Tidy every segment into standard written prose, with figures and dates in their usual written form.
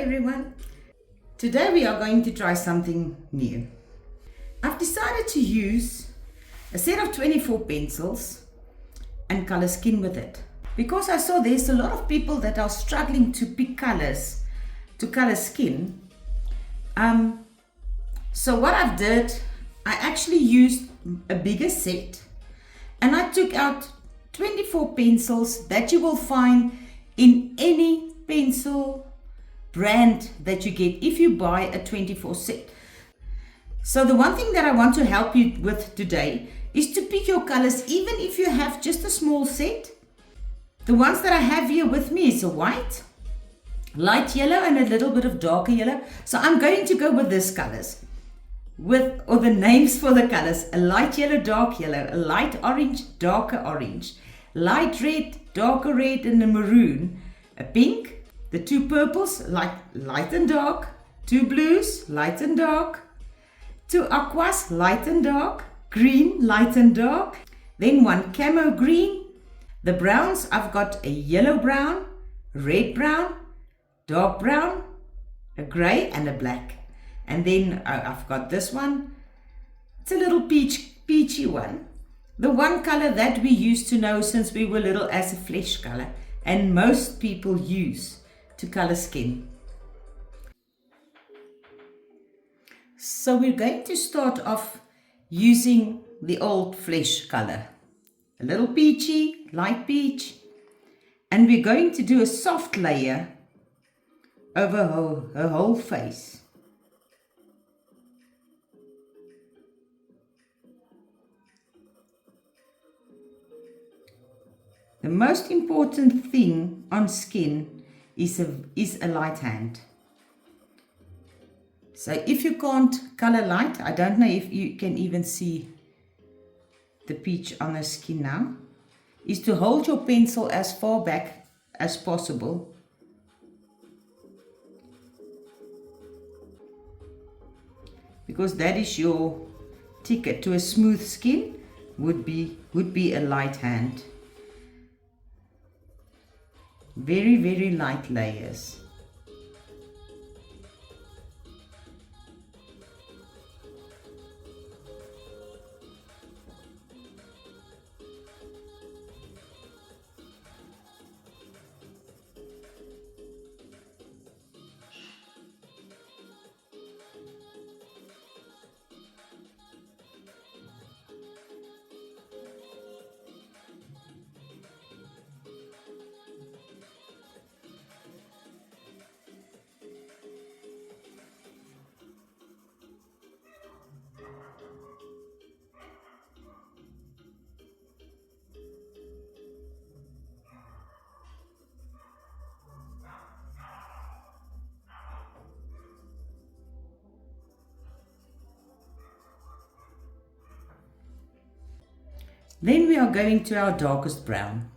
everyone. Today we are going to try something new. I've decided to use a set of 24 pencils and color skin with it because I saw there's a lot of people that are struggling to pick colors to color skin. So what I've did, I actually used a bigger set and I took out 24 pencils that you will find in any pencil brand that you get if you buy a 24 set. So the one thing that I want to help you with today is to pick your colors even if you have just a small set. The ones that I have here with me is a white, light yellow and a little bit of darker yellow. So I'm going to go with these colors or the names for the colors: a light yellow, dark yellow, a light orange, darker orange, light red, darker red, and a maroon, a pink, the two purples, like light and dark, two blues, light and dark, two aquas, light and dark, green, light and dark, then one camo green. The browns, I've got a yellow brown, red brown, dark brown, a grey and a black. And then I've got this one. It's a little peachy one. The one color that we used to know since we were little as a flesh color, and most people use to color skin. So we're going to start off using the old flesh color, a little peachy, light peach, and we're going to do a soft layer over her whole face. The most important thing on skin is a light hand. So if you can't color light, I don't know if you can even see the peach on the skin now, is to hold your pencil as far back as possible. Because that is your ticket to a smooth skin, would be a light hand. Very, very light layers. Then we are going to our darkest brown.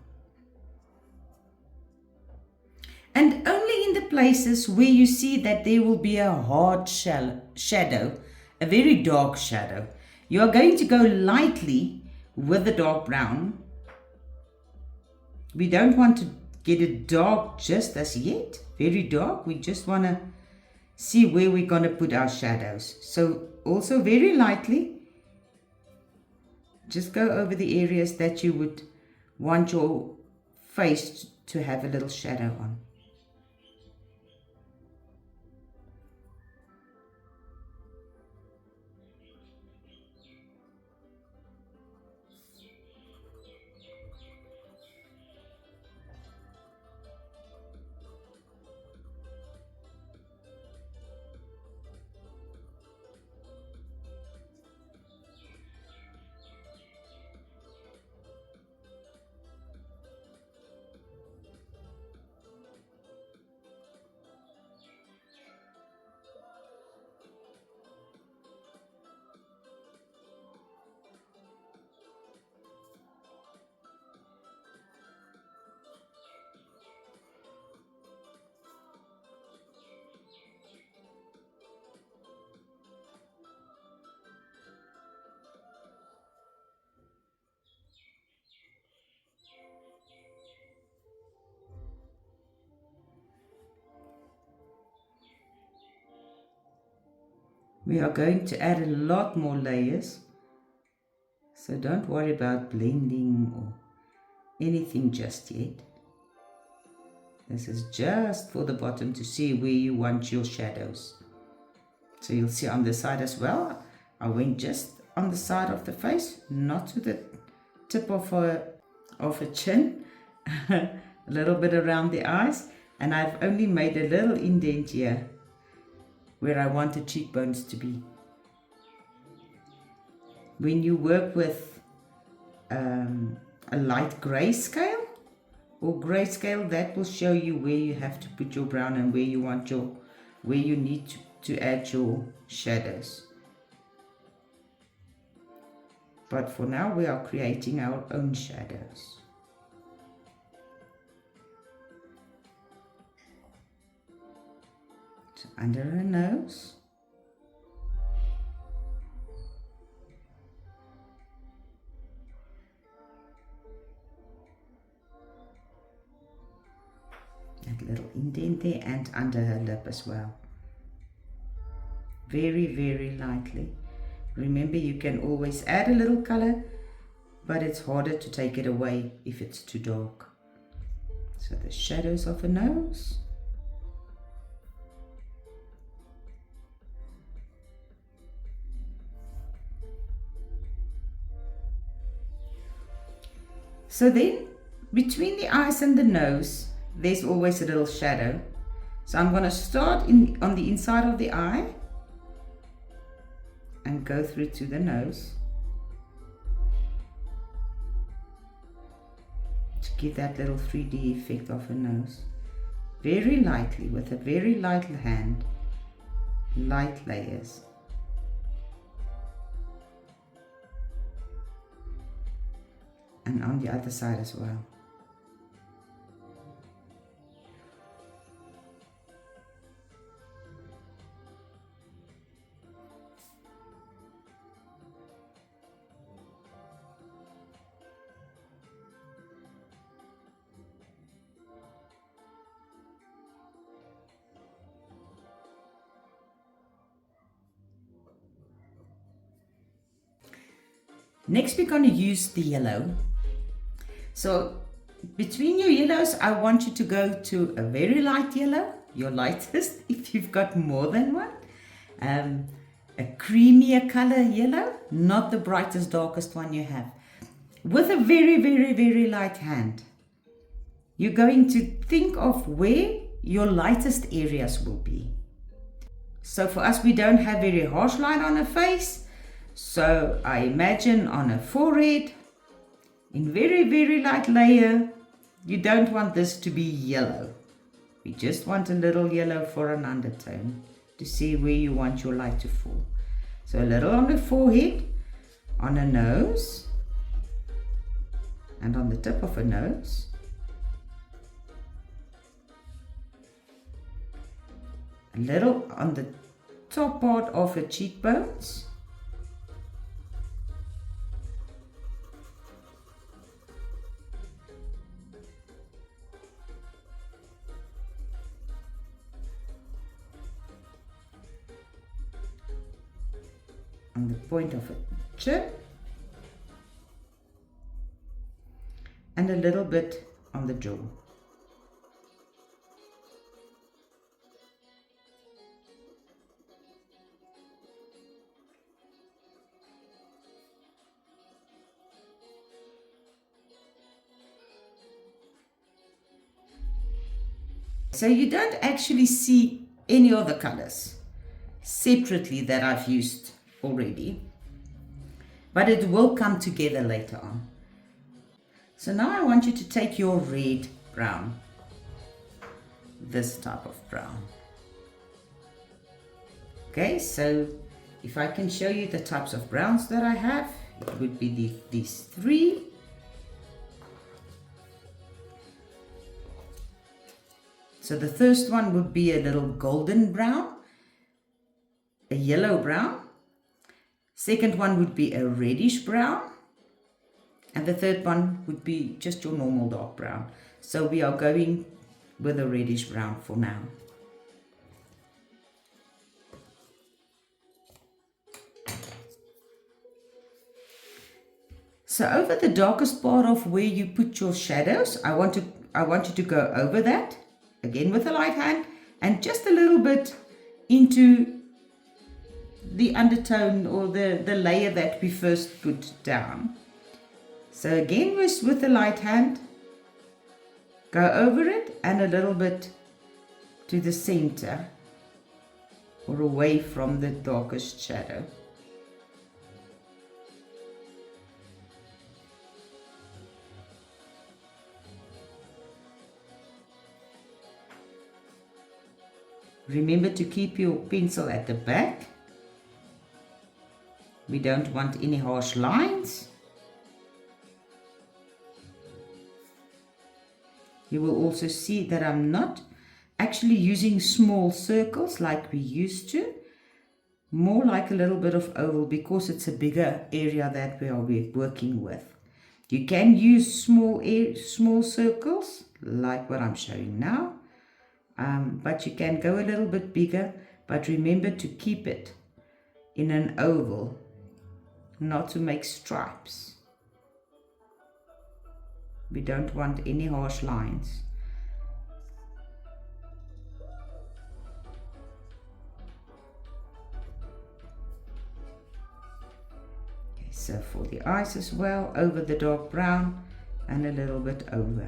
And only in the places where you see that there will be a hard shadow, a very dark shadow, you are going to go lightly with the dark brown. We don't want to get it dark just as yet, very dark. We just want to see where we're going to put our shadows. So also very lightly, just go over the areas that you would want your face to have a little shadow on. We are going to add a lot more layers, so don't worry about blending or anything just yet. This is just for the bottom to see where you want your shadows. So you'll see on the side as well, I went just on the side of the face, not to the tip of a chin, a little bit around the eyes, and I've only made a little indent here where I want the cheekbones to be. When you work with a light grayscale or grayscale, that will show you where you have to put your brown and where you want where you need to add your shadows. But for now we are creating our own shadows. So under her nose. That little indent there, and under her lip as well. Very, very lightly. Remember, you can always add a little color, but it's harder to take it away if it's too dark. So the shadows of her nose. So then, between the eyes and the nose, there's always a little shadow. So I'm going to start on the inside of the eye and go through to the nose to give that little 3D effect of a nose. Very lightly, with a very light hand, light layers. And on the other side as well. Next we're going to use the yellow. So between your yellows, I want you to go to a very light yellow, your lightest if you've got more than one. A creamier color yellow, not the brightest, darkest one you have. With a very, very, very light hand. You're going to think of where your lightest areas will be. So for us, we don't have very harsh line on a face. So I imagine on a forehead, in very, very light layer, you don't want this to be yellow. We just want a little yellow for an undertone to see where you want your light to fall. So a little on the forehead, on a nose, and on the tip of a nose. A little on the top part of her cheekbones. On the point of a chin, and a little bit on the jaw. So you don't actually see any other colors separately that I've used already, but it will come together later on. So now I want you to take your red brown, this type of brown. Okay, so if I can show you the types of browns that I have, it would be these three. So the first one would be a little golden brown, a yellow brown. Second one would be a reddish brown. And the third one would be just your normal dark brown. So we are going with a reddish brown for now. So over the darkest part of where you put your shadows, I want you to go over that, again with the light hand, and just a little bit into the undertone or the layer that we first put down. So again with the light hand, go over it and a little bit to the center or away from the darkest shadow. Remember to keep your pencil at the back. We don't want any harsh lines. You will also see that I'm not actually using small circles like we used to, more like a little bit of oval because it's a bigger area that we are working with. You can use small circles like what I'm showing now, but you can go a little bit bigger, but remember to keep it in an oval, not to make stripes. We don't want any harsh lines. Okay, so for the eyes as well, over the dark brown and a little bit over.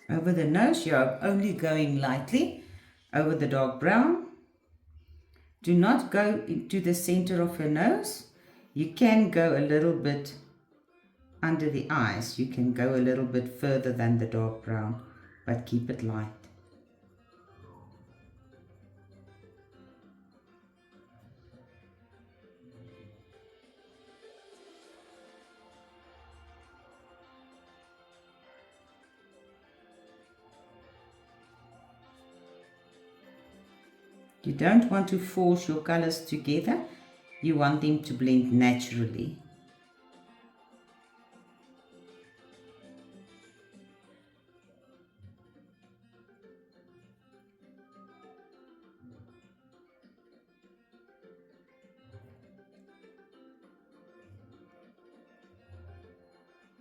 Over the nose, you're only going lightly over the dark brown. Do not go into the center of your nose. You can go a little bit under the eyes. You can go a little bit further than the dark brown, but keep it light. You don't want to force your colors together. You want them to blend naturally.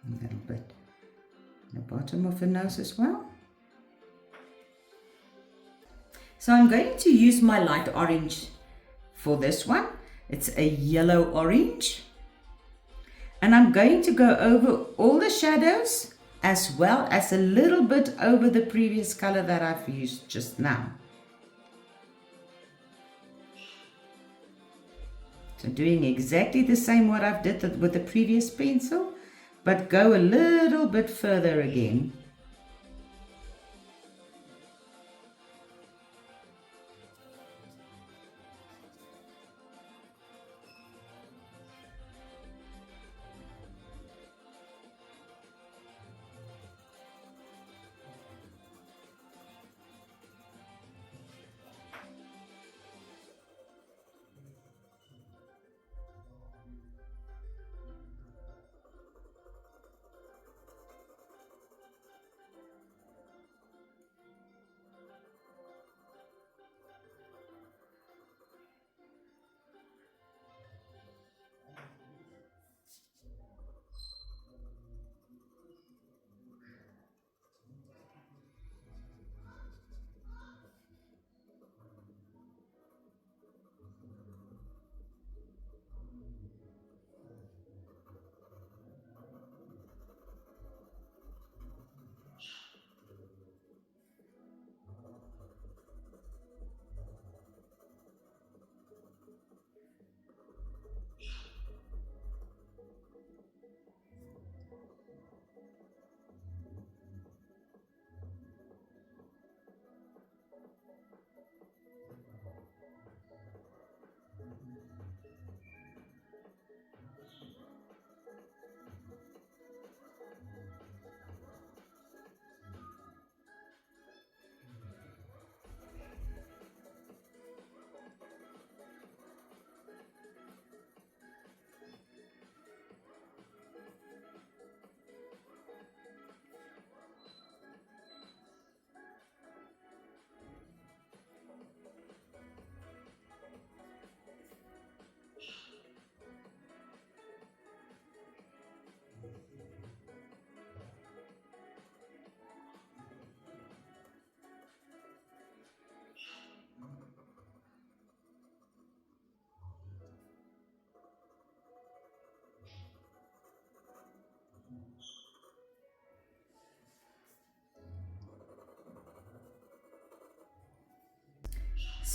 A little bit the bottom of the nose as well. So I'm going to use my light orange for this one. It's a yellow orange. And I'm going to go over all the shadows as well as a little bit over the previous color that I've used just now. So doing exactly the same what I've did with the previous pencil, but go a little bit further again.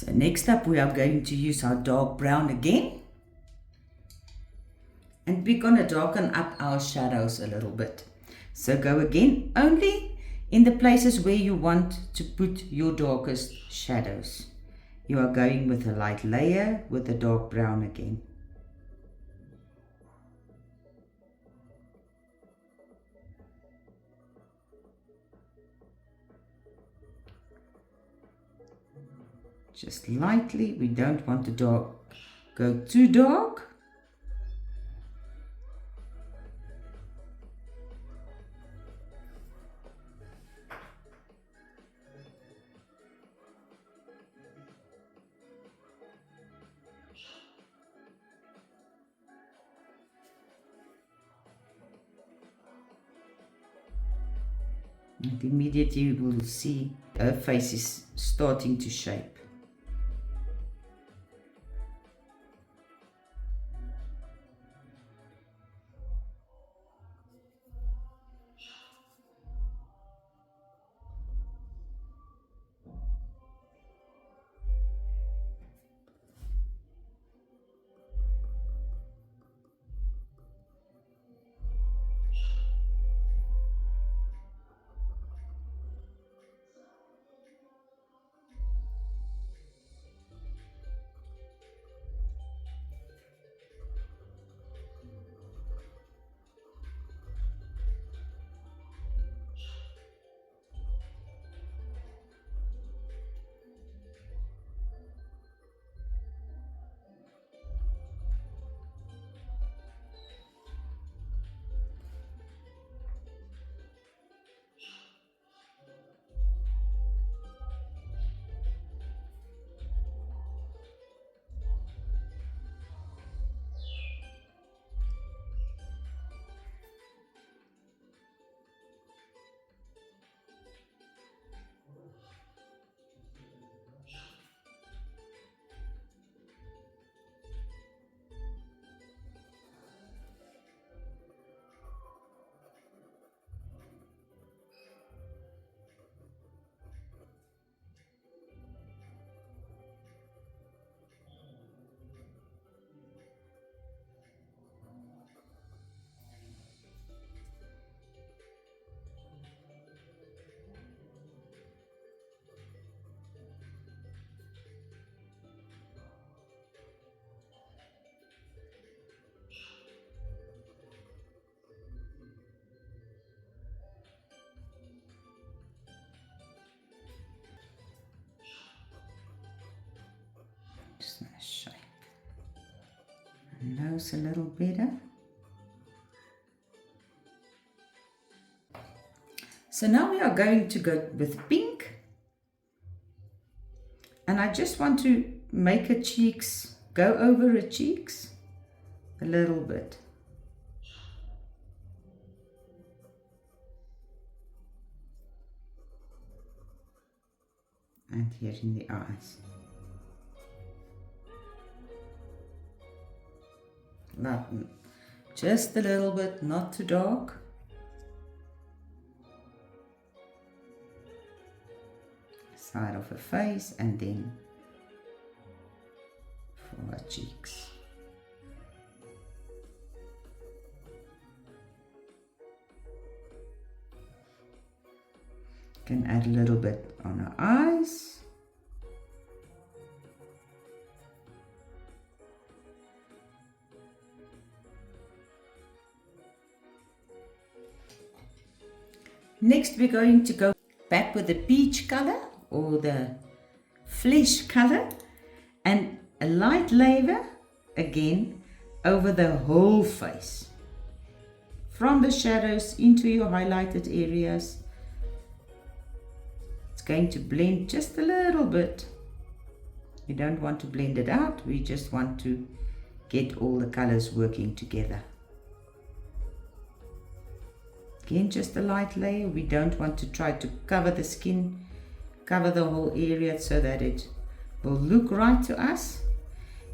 So next up we are going to use our dark brown again. And we're going to darken up our shadows a little bit. So go again only in the places where you want to put your darkest shadows. You are going with a light layer with a dark brown again. Just lightly, we don't want to go too dark. And immediately you will see her face is starting to shape. Just going to shape her nose a little better. So now we are going to go with pink. And I just want to make her cheeks, go over her cheeks a little bit. And here in the eyes. Just a little bit, not too dark. Side of her face and then for her cheeks. Can add a little bit on her eyes. Next we're going to go back with the peach color or the flesh color and a light layer again over the whole face. From the shadows into your highlighted areas. It's going to blend just a little bit. We don't want to blend it out, we just want to get all the colors working together. Again, just a light layer. We don't want to try to cover the skin, cover the whole area so that it will look right to us.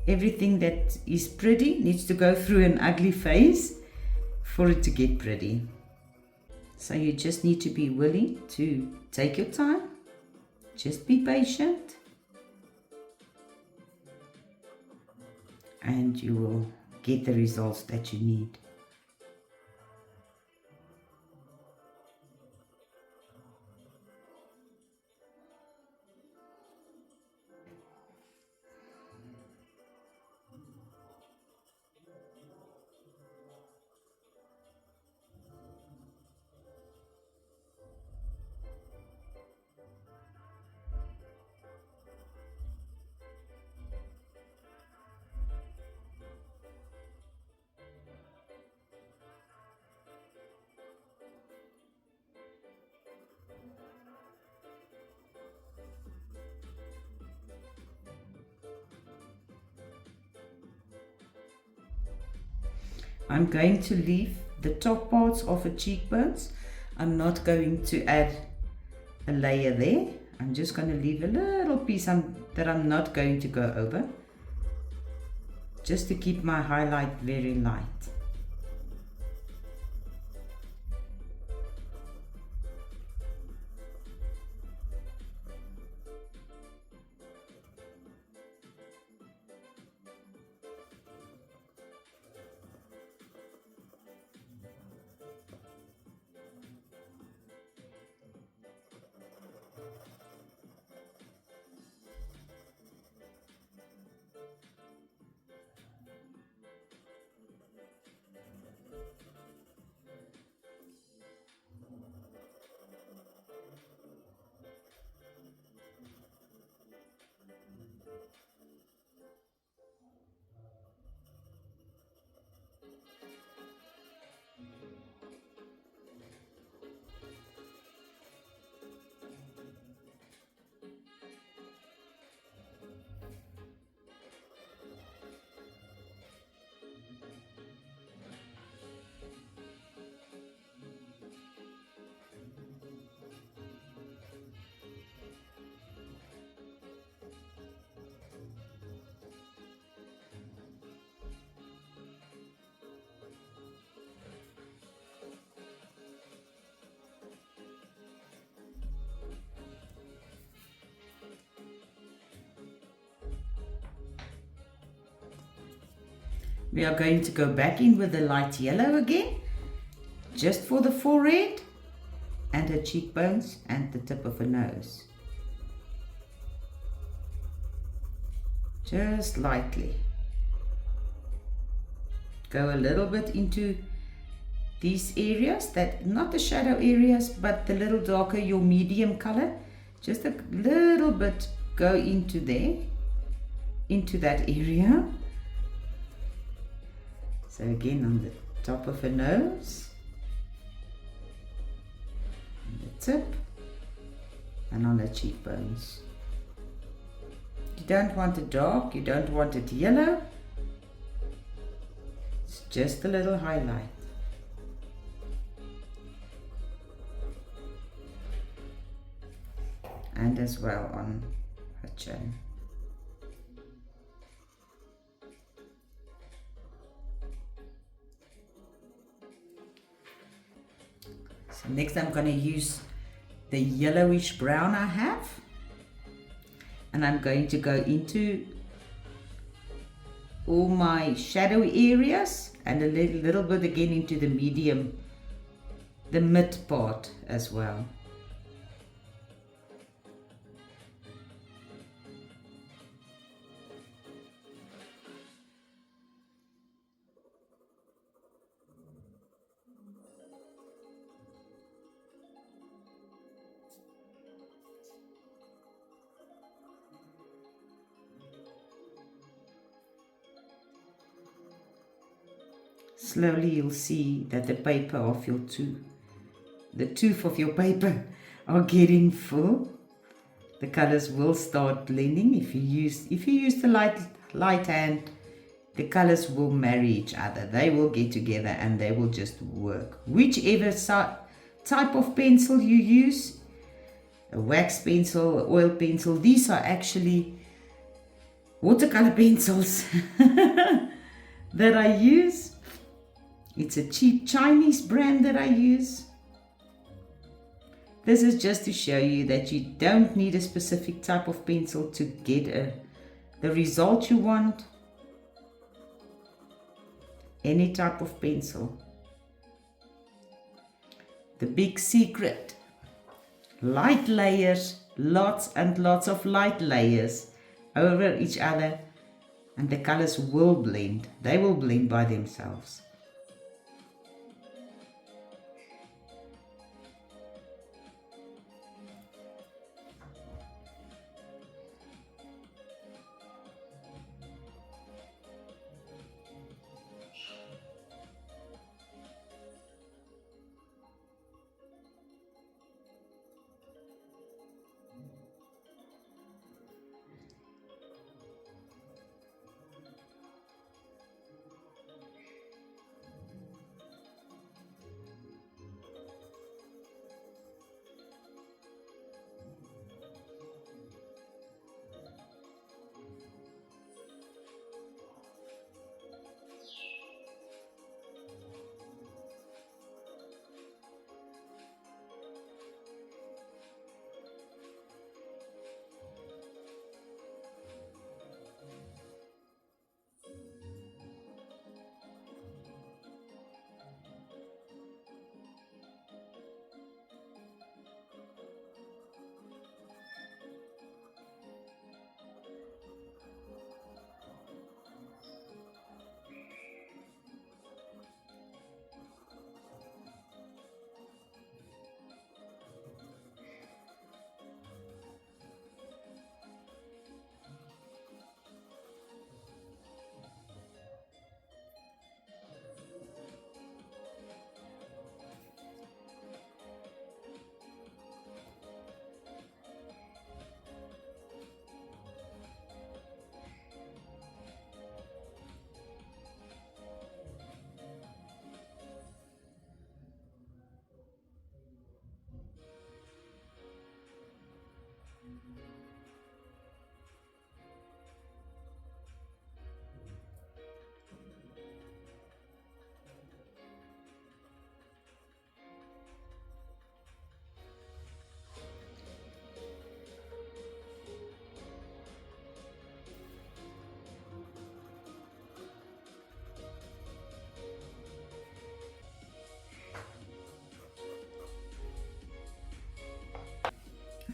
Everything that is pretty needs to go through an ugly phase for it to get pretty. So you just need to be willing to take your time. Just be patient. and you will get the results that you need. I'm going to leave the top parts of the cheekbones. I'm not going to add a layer there. I'm just going to leave a little piece that I'm not going to go over, just to keep my highlight very light. We are going to go back in with the light yellow again, just for the forehead and her cheekbones and the tip of her nose. Just lightly. Go a little bit into these areas, not the shadow areas, but the little darker, your medium color. Just a little bit go into there, into that area. So again on the top of her nose, on the tip, and on the cheekbones. You don't want it dark, you don't want it yellow. It's just a little highlight. And as well on her chin. So next I'm going to use the yellowish brown I have, and I'm going to go into all my shadowy areas and a little bit again into the medium, the mid part as well. Slowly you'll see that the paper of your the tooth of your paper are getting full. The colors will start blending. If you use the light hand, the colors will marry each other. They will get together and they will just work. Whichever type of pencil you use, a wax pencil, an oil pencil, these are actually watercolor pencils that I use. It's a cheap Chinese brand that I use. This is just to show you that you don't need a specific type of pencil to get the result you want. any type of pencil. The big secret, light layers, lots and lots of light layers over each other, and the colors will blend. They will blend by themselves.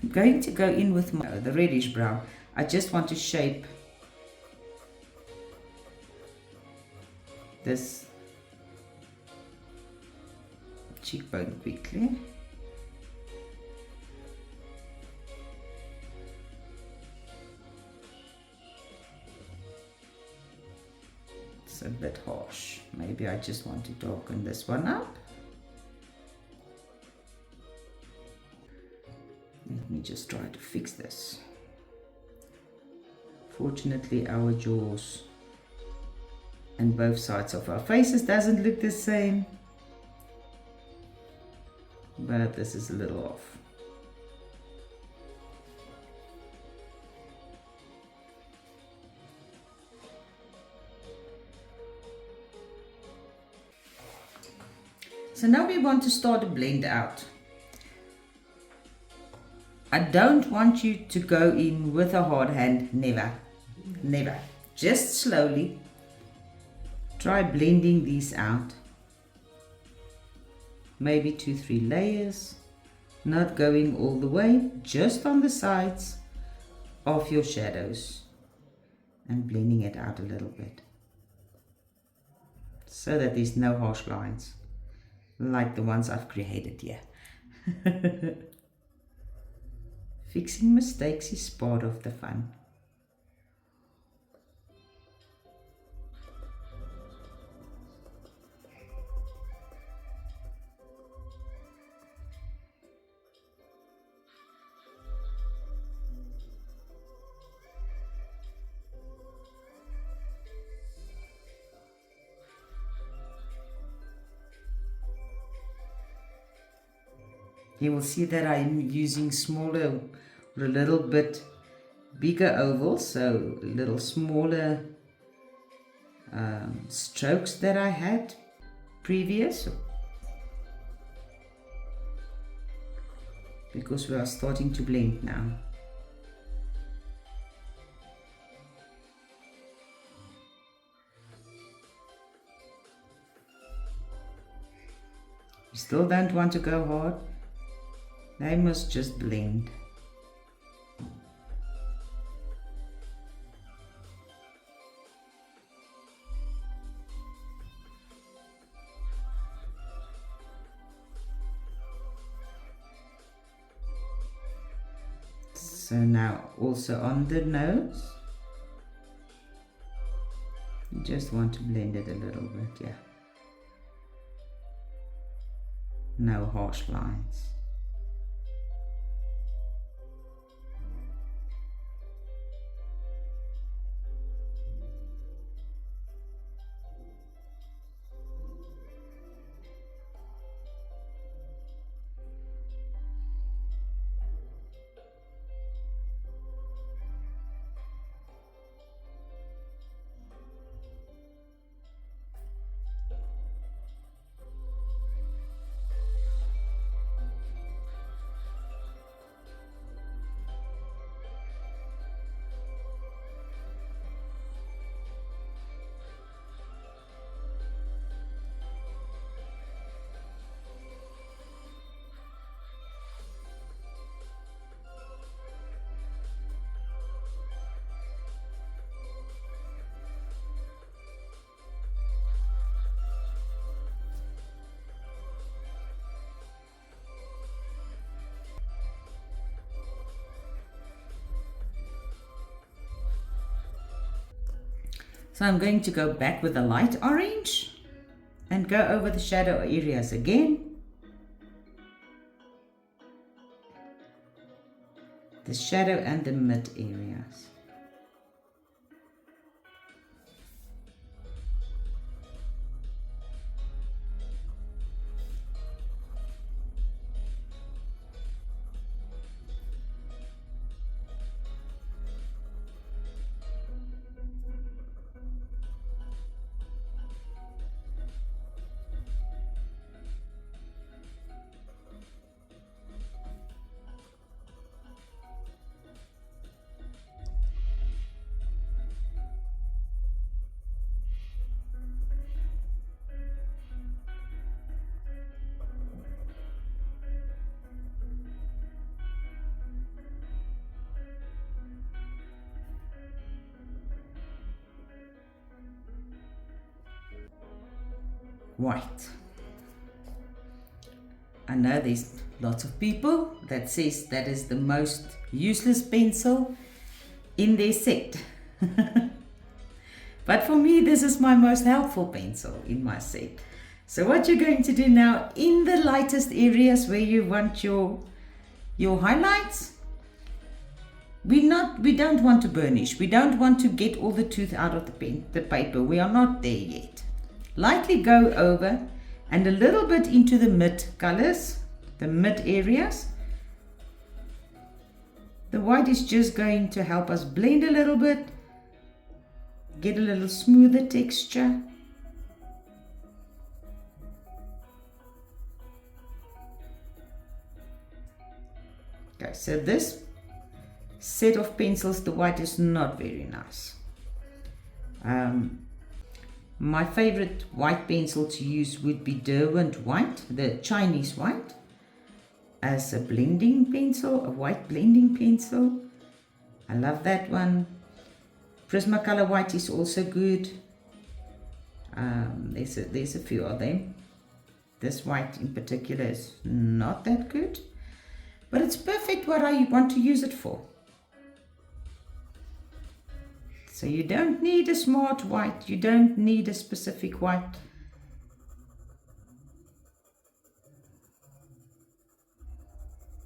I'm going to go in with the reddish brown. I just want to shape this cheekbone quickly. It's a bit harsh. Maybe I just want to darken this one up. Let me just try to fix this. Fortunately, our jaws and both sides of our faces doesn't look the same, but this is a little off. So now we want to start to blend out. I don't want you to go in with a hard hand, never, never. Just slowly try blending these out. Maybe 2-3 layers, not going all the way, just on the sides of your shadows and blending it out a little bit so that there's no harsh lines like the ones I've created here. Fixing mistakes is part of the fun. You will see that I'm using smaller or a little bit bigger ovals, so a little smaller strokes that I had previous, because we are starting to blend now. You still don't want to go hard. They must just blend. So now also on the nose, you just want to blend it a little bit, yeah. No harsh lines. So I'm going to go back with the light orange and go over the shadow areas again. The shadow and the mid areas. White. I know there's lots of people that says that is the most useless pencil in their set. But for me, this is my most helpful pencil in my set. So what you're going to do now, in the lightest areas where you want your highlights, we don't want to burnish. We don't want to get all the tooth out of the paper. We are not there yet. Lightly go over and a little bit into the mid colors, the mid areas. The white is just going to help us blend a little bit, get a little smoother texture. Okay, so this set of pencils, the white is not very nice. My favorite white pencil to use would be Derwent white, the Chinese white, as a blending pencil, a white blending pencil. I love that one. Prismacolor white is also good. There's a few of them. This white in particular is not that good, but it's perfect what I want to use it for. So you don't need a smart white, you don't need a specific white.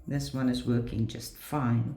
This one is working just fine.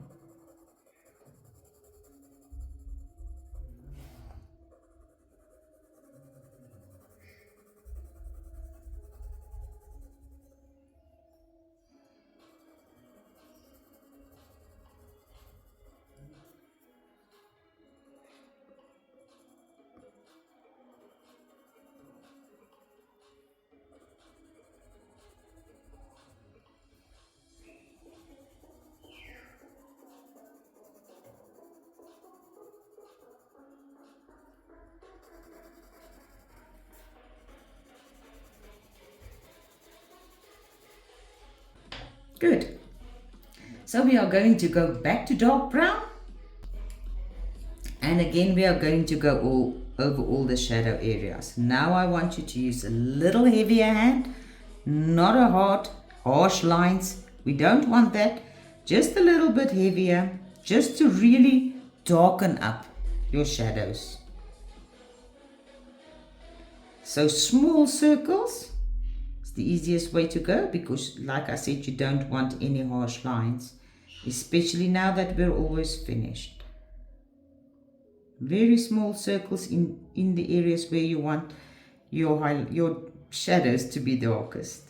Good. So we are going to go back to dark brown. And again, we are going to go over all the shadow areas. Now I want you to use a little heavier hand, not a hard, harsh lines. We don't want that. Just a little bit heavier, just to really darken up your shadows. So small circles is the easiest way to go because, like I said, you don't want any harsh lines, especially now that we're almost finished. Very small circles in the areas where you want your shadows to be darkest.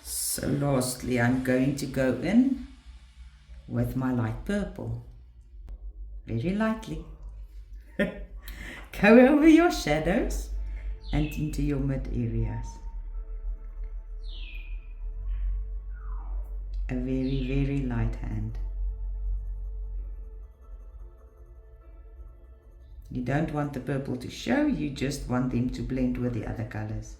So lastly, I'm going to go in with my light purple, very lightly. Go over your shadows and into your mid areas. A very, very light hand. You don't want the purple to show, you just want them to blend with the other colors.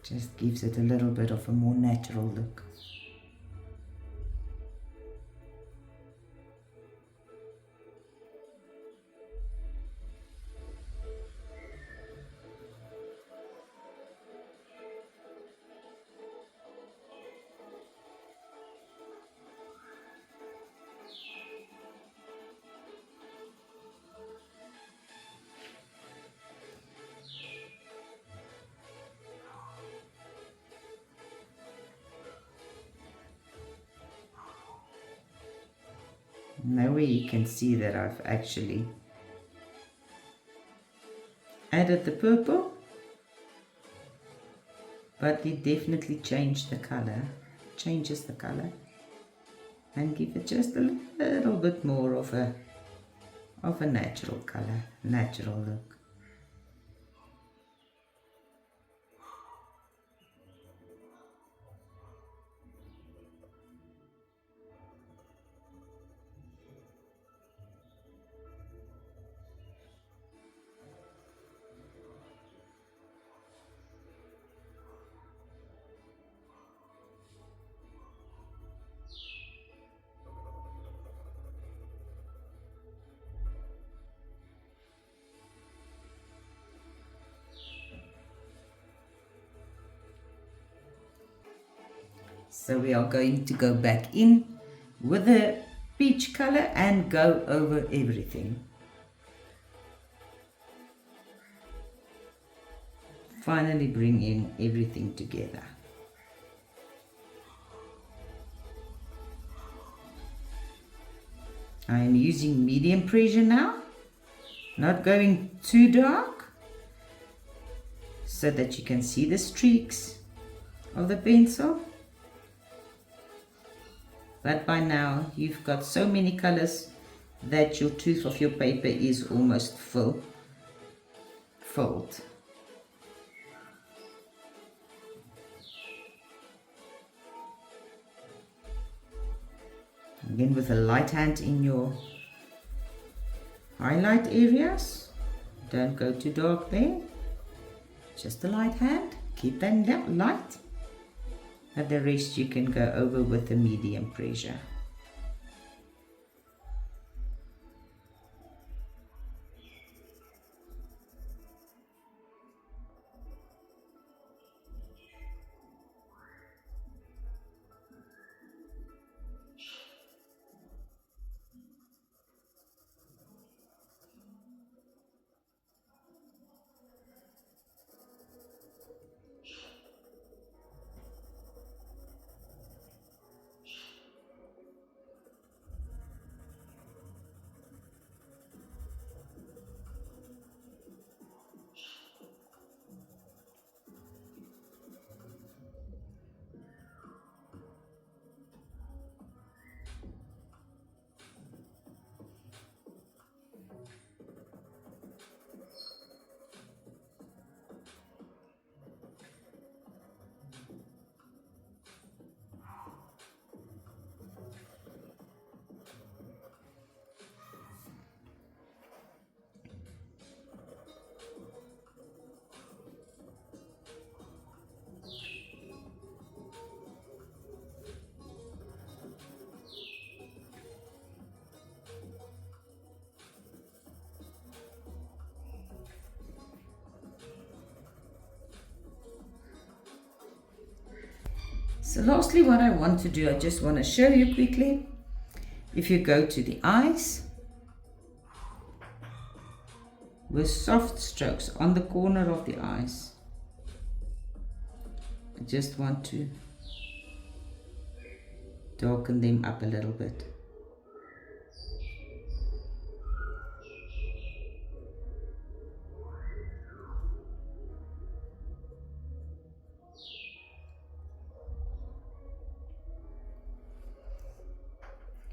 Just gives it a little bit of a more natural look. Now you can see that I've actually added the purple, but it definitely changes the color, and give it just a little bit more of a natural color, natural look. So we are going to go back in with the peach color and go over everything. Finally bring in everything together. I am using medium pressure now, not going too dark, so that you can see the streaks of the pencil. But by now you've got so many colors that your tooth of your paper is almost filled. Again, with a light hand in your highlight areas. Don't go too dark there. Just a light hand. Keep them light. And the rest you can go over with the medium pressure. So lastly, what I want to do, I just want to show you quickly. If you go to the eyes, with soft strokes on the corner of the eyes, I just want to darken them up a little bit.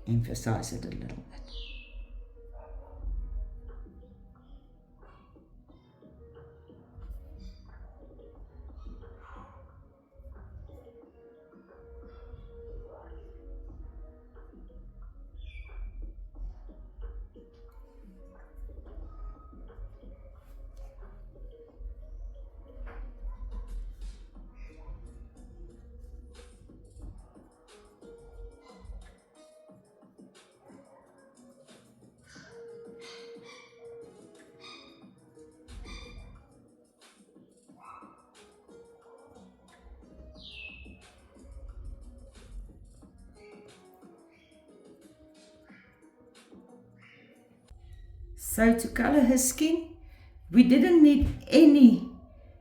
Emphasize it a little bit. So to color her skin, we didn't need any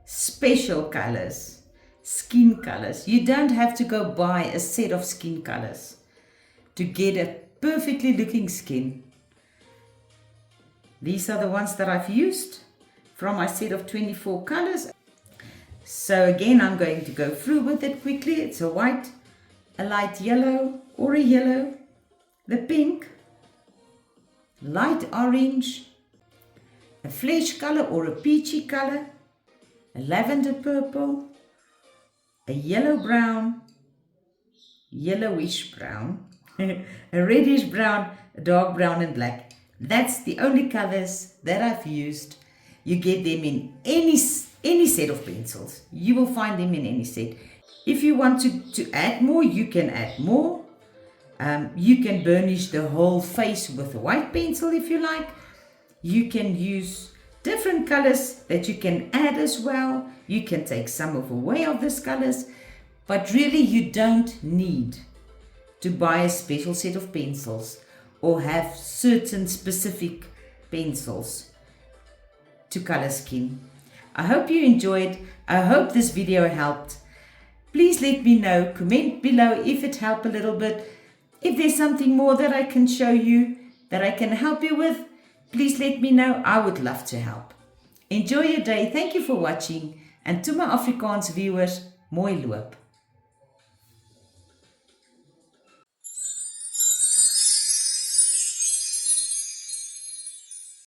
special colors, skin colors. You don't have to go buy a set of skin colors to get a perfectly looking skin. These are the ones that I've used from my set of 24 colors. So again, I'm going to go through with it quickly. It's a white, a light yellow or a yellow, the pink, light orange, a flesh color or a peachy color, a lavender purple, a yellow brown, yellowish brown, a reddish brown, a dark brown and black. That's the only colors that I've used. You get them in any set of pencils. You will find them in any set. If you want to add more, you can add more. You can burnish the whole face with a white pencil if you like. You can use different colors that you can add as well. You can take some away of these colors, but really you don't need to buy a special set of pencils or have certain specific pencils to color skin. I hope you enjoyed. I hope this video helped. Please let me know, comment below if it helped a little bit. If there's something more that I can show you, that I can help you with, please let me know. I would love to help. Enjoy your day. Thank you for watching. And to my Afrikaans viewers, mooi loop.